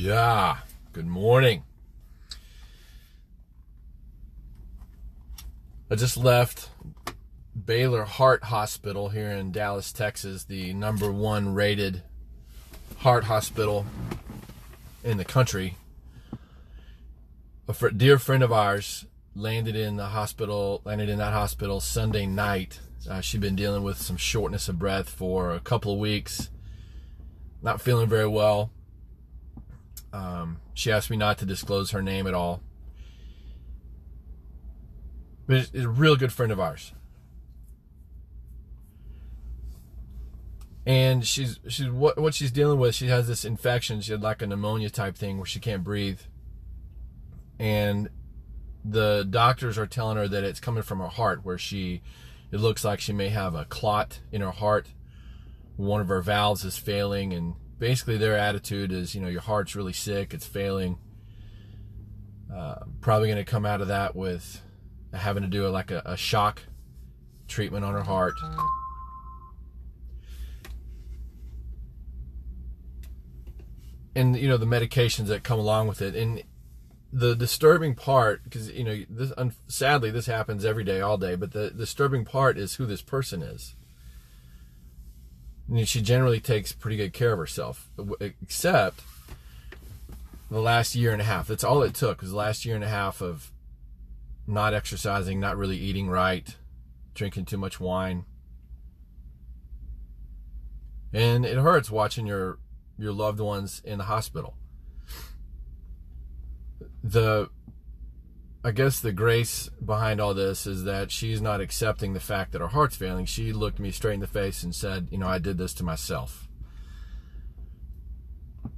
Yeah, good morning. I just left Baylor Heart Hospital here in Dallas, Texas, the #1 rated heart hospital in the country. A dear friend of ours landed in that hospital Sunday night. She'd been dealing with some shortness of breath for a couple of weeks, not feeling very well. She asked me not to disclose her name at all. But it's a real good friend of ours. And what she's dealing with, she has this infection. She had like a pneumonia type thing where she can't breathe. And the doctors are telling her that it's coming from her heart, where it looks like she may have a clot in her heart. One of her valves is failing, and basically their attitude is, your heart's really sick, it's failing. Probably going to come out of that with having to do a shock treatment on her heart. And, the medications that come along with it. And the disturbing part, because, sadly this happens every day, all day, but the disturbing part is who this person is. She generally takes pretty good care of herself, except the last year and a half. That's all it took, was the last year and a half of not exercising, not really eating right, drinking too much wine. And it hurts watching your loved ones in the hospital. I guess the grace behind all this is that she's not accepting the fact that her heart's failing. She looked me straight in the face and said, I did this to myself.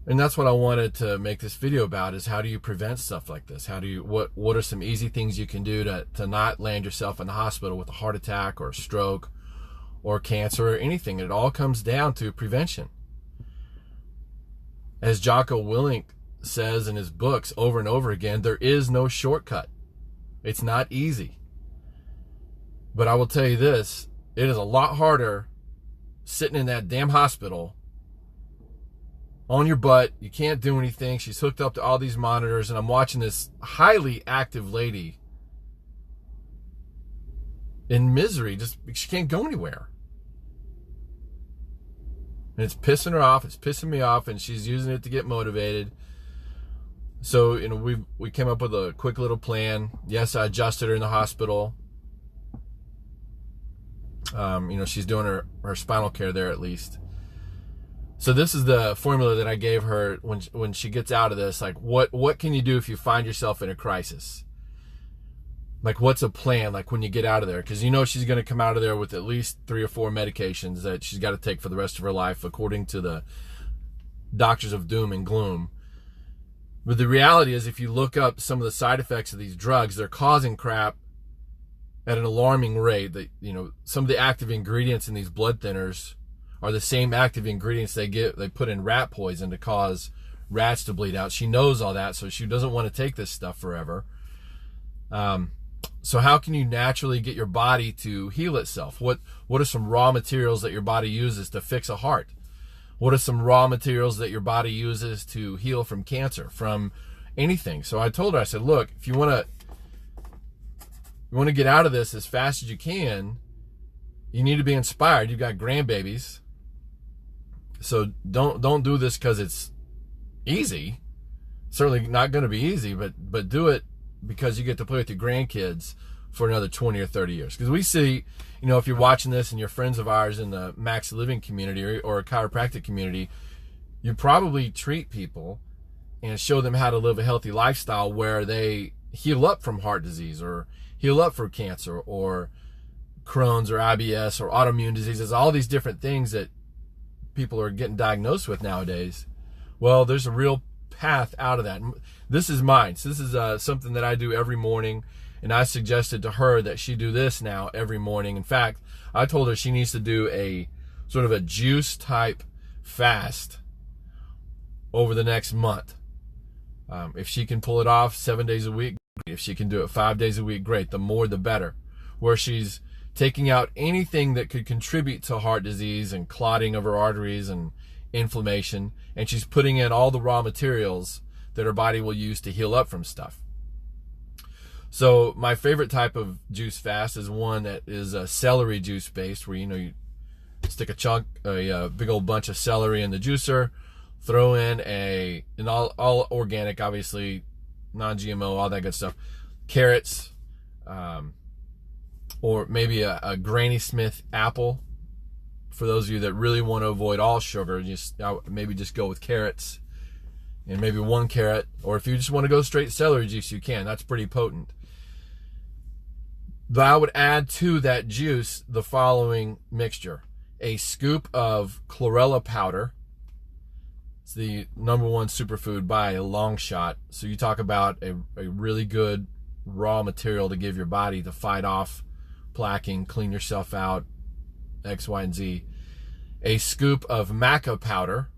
And that's what I wanted to make this video about, is how do you prevent stuff like this? What are some easy things you can do to not land yourself in the hospital with a heart attack or a stroke or cancer or anything? It all comes down to prevention. As Jocko Willink says in his books over and over again, there is no shortcut. It's not easy. But I will tell you this, it is a lot harder sitting in that damn hospital on your butt. You can't do anything. She's hooked up to all these monitors, and I'm watching this highly active lady in misery. She can't go anywhere. And it's pissing her off. It's pissing me off, and she's using it to get motivated. So, we came up with a quick little plan. Yes, I adjusted her in the hospital. She's doing her spinal care there at least. So this is the formula that I gave her when she gets out of this. Like, what can you do if you find yourself in a crisis? Like, what's a plan, like, when you get out of there? Because she's going to come out of there with at least 3 or 4 medications that she's got to take for the rest of her life, according to the doctors of doom and gloom. But the reality is, if you look up some of the side effects of these drugs, they're causing crap at an alarming rate. That, some of the active ingredients in these blood thinners are the same active ingredients they put in rat poison to cause rats to bleed out. She knows all that, so she doesn't want to take this stuff forever. So how can you naturally get your body to heal itself? What are some raw materials that your body uses to fix a heart? What are some raw materials that your body uses to heal from cancer, from anything? So I told her, I said, look, if you want to get out of this as fast as you can, you need to be inspired. You've got grandbabies. So don't do this because it's easy. Certainly not going to be easy, but do it because you get to play with your grandkids for another 20 or 30 years. Because we see, if you're watching this and you're friends of ours in the Max Living community or a chiropractic community, you probably treat people and show them how to live a healthy lifestyle where they heal up from heart disease or heal up from cancer or Crohn's or IBS or autoimmune diseases, all these different things that people are getting diagnosed with nowadays. Well, there's a real path out of that. This is mine. So this is something that I do every morning, and I suggested to her that she do this now every morning. In fact, I told her she needs to do a sort of a juice type fast over the next month. If she can pull it off 7 days a week, if she can do it 5 days a week, great. The more the better. Where she's taking out anything that could contribute to heart disease and clotting of her arteries and inflammation, and she's putting in all the raw materials that her body will use to heal up from stuff. So my favorite type of juice fast is one that is celery juice based, where you stick a big old bunch of celery in the juicer, throw in an all organic, obviously non-GMO, all that good stuff, carrots, or maybe a Granny Smith apple. For those of you that really want to avoid all sugar, maybe just go with carrots, and maybe 1 carrot. Or if you just want to go straight celery juice, you can. That's pretty potent. But I would add to that juice the following mixture: a scoop of chlorella powder. It's the #1 superfood by a long shot. So you talk about a really good raw material to give your body to fight off plaquing, clean yourself out, X, Y, and Z. A scoop of maca powder.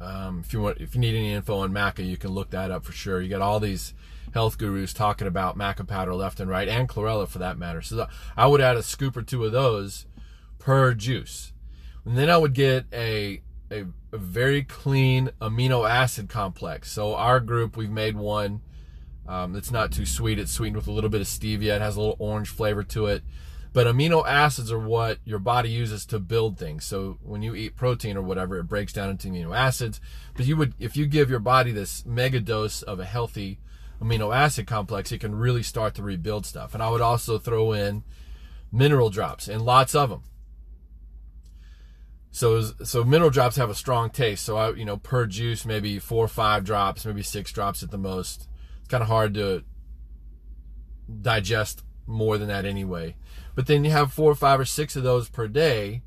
If you need any info on maca, you can look that up for sure. You got all these health gurus talking about maca powder left and right, and chlorella for that matter. So I would add a scoop or 2 of those per juice. And then I would get a very clean amino acid complex. So our group, we've made one that's not too sweet. It's sweetened with a little bit of stevia. It has a little orange flavor to it. But amino acids are what your body uses to build things. So when you eat protein or whatever, it breaks down into amino acids. But if you give your body this mega dose of a healthy amino acid complex, it can really start to rebuild stuff. And I would also throw in mineral drops, and lots of them. So mineral drops have a strong taste. So per juice, maybe 4 or 5 drops, maybe 6 drops at the most. It's kind of hard to digest more than that anyway. But then you have 4 or 5 or 6 of those per day,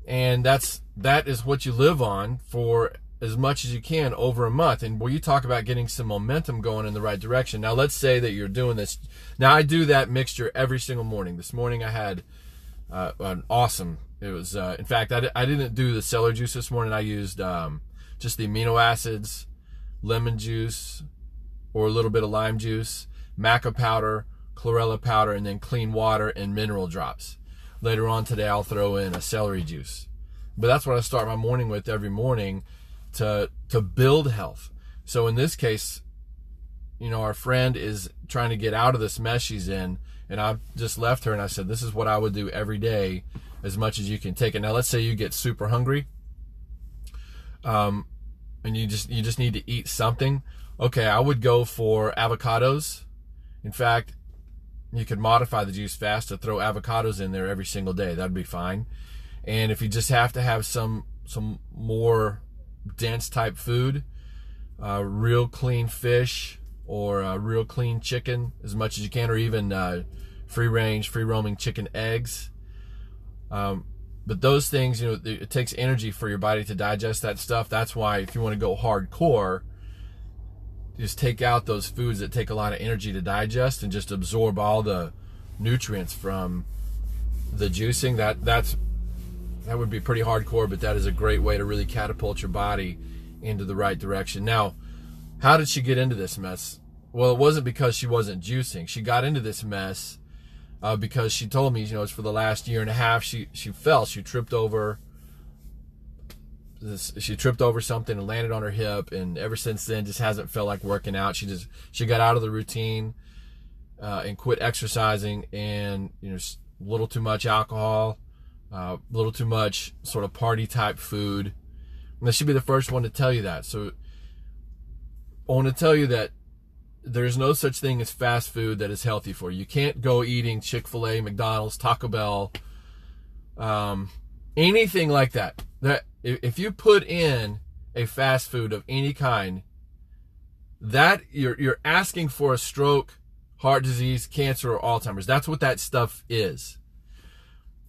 and that is what you live on for as much as you can over a month. And where you talk about getting some momentum going in the right direction. Now let's say that you're doing this. Now I do that mixture every single morning. This morning I had an awesome. It was in fact I didn't do the celery juice this morning. I used just the amino acids, lemon juice, or a little bit of lime juice, maca powder, chlorella powder, and then clean water and mineral drops. Later on today, I'll throw in a celery juice. But that's what I start my morning with every morning to build health. So in this case, our friend is trying to get out of this mess she's in, and I just left her and I said, this is what I would do every day, as much as you can take it. Now, let's say you get super hungry, and you just need to eat something. Okay, I would go for avocados. In fact, you could modify the juice fast to throw avocados in there every single day. That'd be fine. And if you just have to have some more dense type food, real clean fish or real clean chicken as much as you can, or even free range, free roaming chicken eggs. But those things, it takes energy for your body to digest that stuff. That's why if you want to go hardcore, just take out those foods that take a lot of energy to digest and just absorb all the nutrients from the juicing. That would be pretty hardcore, but that is a great way to really catapult your body into the right direction. Now, how did she get into this mess? Well, it wasn't because she wasn't juicing. She got into this mess because she told me, it's for the last year and a half. She fell. She tripped over something and landed on her hip, and ever since then just hasn't felt like working out. She got out of the routine and quit exercising, and a little too much alcohol, a little too much sort of party type food. And I should be the first one to tell you that. So I want to tell you that there's no such thing as fast food that is healthy for you. You can't go eating Chick-fil-A, McDonald's, Taco Bell, anything like that. That if you put in a fast food of any kind, that you're asking for a stroke, heart disease, cancer, or Alzheimer's. That's what that stuff is.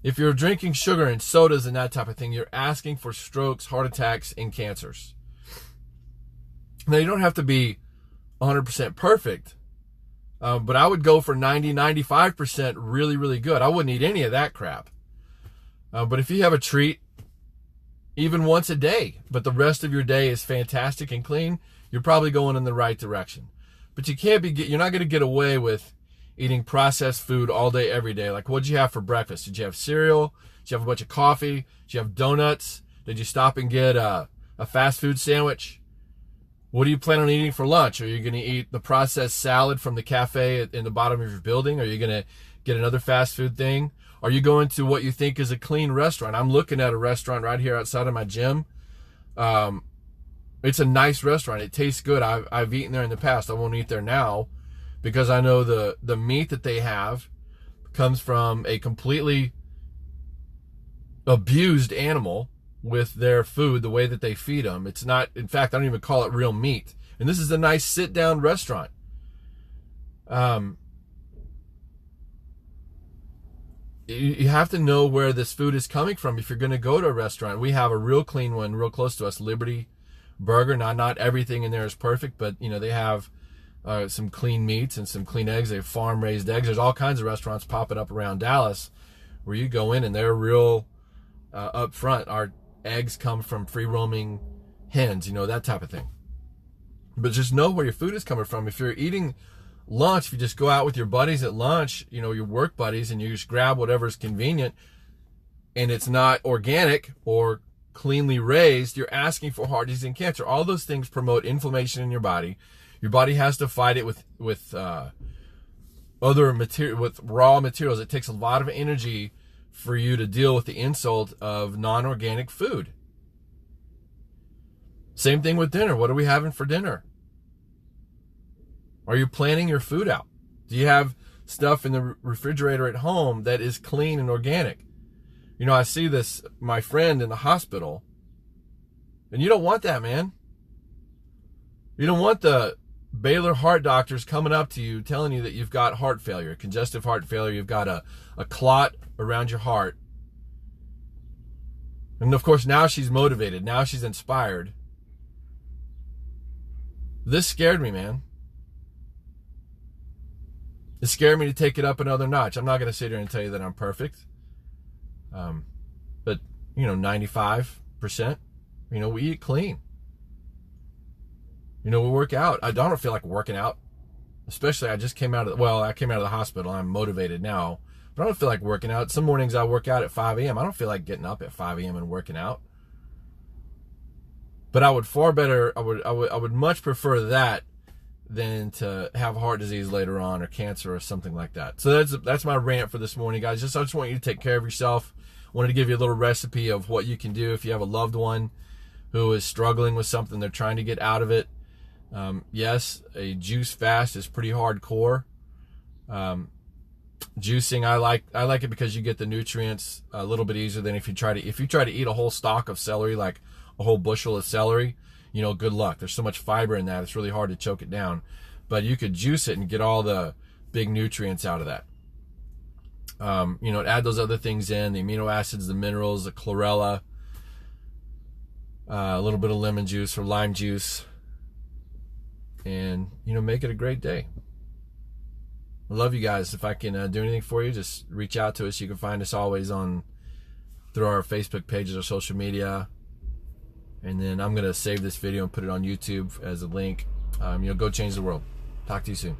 If you're drinking sugar and sodas and that type of thing, you're asking for strokes, heart attacks, and cancers. Now, you don't have to be 100% perfect, but I would go for 90, 95% really, really good. I wouldn't eat any of that crap. But if you have a treat, even once a day, but the rest of your day is fantastic and clean, you're probably going in the right direction. But you're not going to get away with eating processed food all day, every day. Like, what'd you have for breakfast? Did you have cereal? Did you have a bunch of coffee? Did you have donuts? Did you stop and get a fast food sandwich? What do you plan on eating for lunch? Are you going to eat the processed salad from the cafe in the bottom of your building? Are you going to get another fast food thing? Are you going to what you think is a clean restaurant? I'm looking at a restaurant right here outside of my gym. It's a nice restaurant. It tastes good. I've eaten there in the past. I won't eat there now because I know the meat that they have comes from a completely abused animal with their food, the way that they feed them. It's not, in fact, I don't even call it real meat. And this is a nice sit-down restaurant. You have to know where this food is coming from if you're going to go to a restaurant. We have a real clean one real close to us, Liberty Burger. Not everything in there is perfect, but they have some clean meats and some clean eggs. They have farm-raised eggs. There's all kinds of restaurants popping up around Dallas where you go in and they're real up front. Our eggs come from free-roaming hens, that type of thing. But just know where your food is coming from. If you're eating lunch, if you just go out with your buddies at lunch, your work buddies, and you just grab whatever's convenient, and it's not organic or cleanly raised, you're asking for heart disease and cancer. All those things promote inflammation in your body. Your body has to fight it with other material, with raw materials. It takes a lot of energy for you to deal with the insult of non-organic food. Same thing with dinner. What are we having for dinner? Are you planning your food out? Do you have stuff in the refrigerator at home that is clean and organic? I see my friend in the hospital, and you don't want that, man. You don't want the Baylor heart doctors coming up to you telling you that you've got heart failure, congestive heart failure, you've got a clot around your heart. And of course, now she's motivated. Now she's inspired. This scared me, man. It scared me to take it up another notch. I'm not going to sit here and tell you that I'm perfect. But, 95%, we eat clean. We work out. I don't feel like working out. Especially, I came out of the hospital. I'm motivated now. But I don't feel like working out. Some mornings I work out at 5 a.m. I don't feel like getting up at 5 a.m. and working out. But I would much prefer that than to have heart disease later on, or cancer, or something like that. So that's my rant for this morning, guys. I just want you to take care of yourself. Wanted to give you a little recipe of what you can do if you have a loved one who is struggling with something, they're trying to get out of it. Yes, a juice fast is pretty hardcore. Juicing, I like it because you get the nutrients a little bit easier than if you try to eat a whole stalk of celery, like a whole bushel of celery. Good luck. There's so much fiber in that, it's really hard to choke it down. But you could juice it and get all the big nutrients out of that. Add those other things in, the amino acids, the minerals, the chlorella, a little bit of lemon juice or lime juice, and, make it a great day. I love you guys. If I can do anything for you, just reach out to us. You can find us always through our Facebook pages or social media. And then I'm going to save this video and put it on YouTube as a link. Go change the world. Talk to you soon.